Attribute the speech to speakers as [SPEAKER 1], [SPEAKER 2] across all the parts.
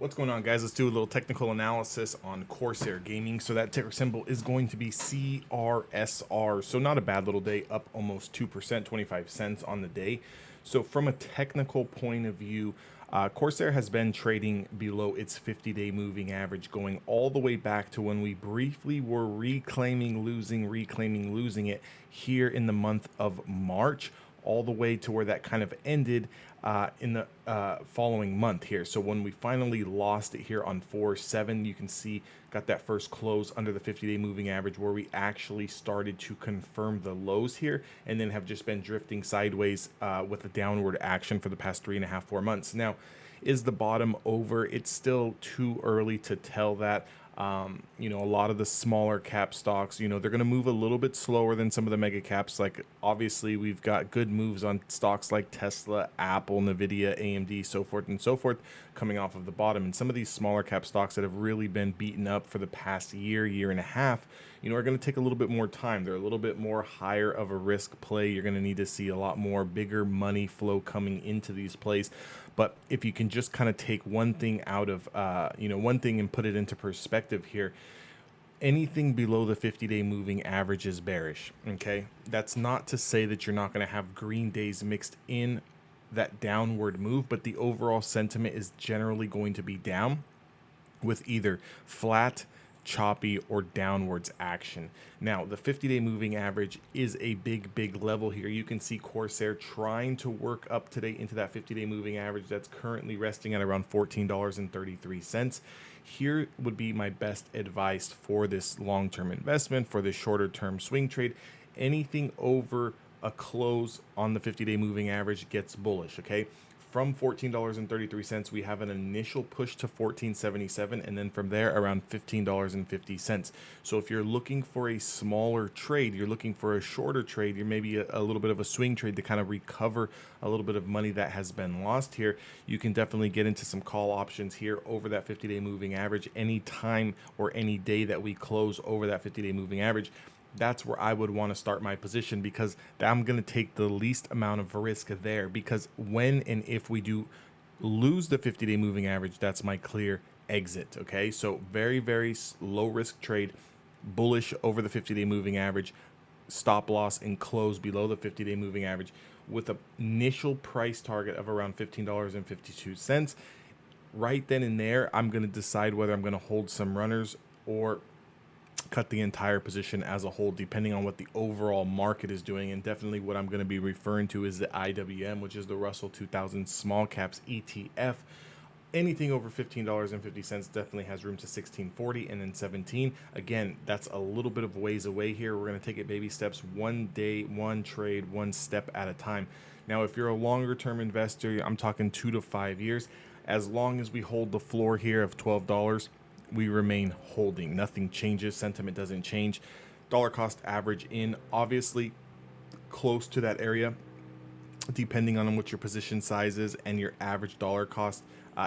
[SPEAKER 1] What's going on, guys? Let's do a little technical analysis on Corsair Gaming. So that ticker symbol is going to be CRSR. So not a bad little day, up almost 2%, 25 cents on the day. So from a technical point of view, Corsair has been trading below its 50-day moving average, going all the way back to when we briefly were reclaiming losing it here in the month of March, all the way to where that kind of ended in the following month here. So when we finally lost it here on 4/7, you can see got that first close under the 50-day moving average where we actually started to confirm the lows here, and then have just been drifting sideways with a downward action for the past 3.5, 4 months. Now, is the bottom over? It's still too early to tell that. A lot of the smaller cap stocks, they're going to move a little bit slower than some of the mega caps. Like, obviously, we've got good moves on stocks like Tesla, Apple, Nvidia, AMD, so forth and so forth, coming off of the bottom. And some of these smaller cap stocks that have really been beaten up for the past year and a half, are going to take a little bit more time. They're a little bit more higher of a risk play. You're going to need to see a lot more bigger money flow coming into these plays. But if you can just kind of take one thing out of, one thing and put it into perspective here, anything below the 50-day moving average is bearish. Okay, that's not to say that you're not going to have green days mixed in that downward move, but the overall sentiment is generally going to be down with either flat, choppy, or downwards action. Now, the 50-day moving average is a big level here. You can see Corsair trying to work up today into that 50-day moving average that's currently resting at around $14.33. Here would be my best advice for this long-term investment, for this shorter-term swing trade. Anything over a close on the 50-day moving average gets bullish, okay? From $14.33, we have an initial push to $14.77, and then from there around $15.50. So if you're looking for a smaller trade, you're looking for a shorter trade, you're maybe a little bit of a swing trade to kind of recover a little bit of money that has been lost here, you can definitely get into some call options here over that 50-day moving average any time or any day that we close over that 50-day moving average. That's where I would want to start my position, because I'm going to take the least amount of risk there, because when and if we do lose the 50-day moving average, that's my clear exit. Okay, so very low risk trade, bullish over the 50-day moving average, stop loss and close below the 50-day moving average with an initial price target of around $15.52. Right then and there, I'm going to decide whether I'm going to hold some runners or cut the entire position as a whole, depending on what the overall market is doing. And definitely what I'm going to be referring to is the IWM, which is the Russell 2000 Small Caps ETF. Anything over $15.50 definitely has room to 16.40 and then 17. Again, that's a little bit of ways away here. We're going to take it baby steps, one day, one trade, one step at a time. Now, if you're a longer term investor, I'm talking 2 to 5 years, as long as we hold the floor here of $12, we remain holding. Nothing changes. Sentiment doesn't change. Dollar cost average in, obviously close to that area, depending on what your position size is and your average dollar cost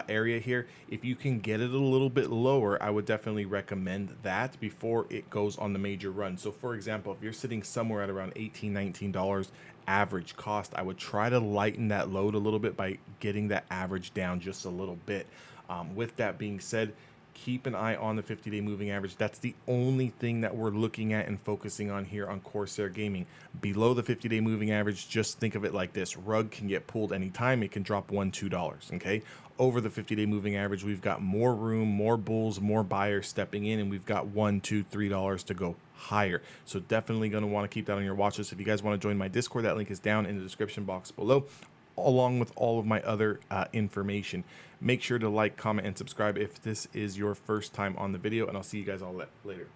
[SPEAKER 1] area here. If you can get it a little bit lower, I would definitely recommend that before it goes on the major run. So for example, if you're sitting somewhere at around $18, $19 average cost, I would try to lighten that load a little bit by getting that average down just a little bit. With that being said, keep an eye on the 50-day moving average. That's the only thing that we're looking at and focusing on here on Corsair Gaming. Below the 50-day moving average, just think of it like this. Rug can get pulled anytime. It can drop $1, $2, okay? Over the 50-day moving average, we've got more room, more bulls, more buyers stepping in, and we've got $1, $2, $3 to go higher. So definitely going to want to keep that on your watch list. If you guys want to join my Discord, that link is down in the description box below, along with all of my other information. Make sure to like, comment, and subscribe if this is your first time on the video, and I'll see you guys all later.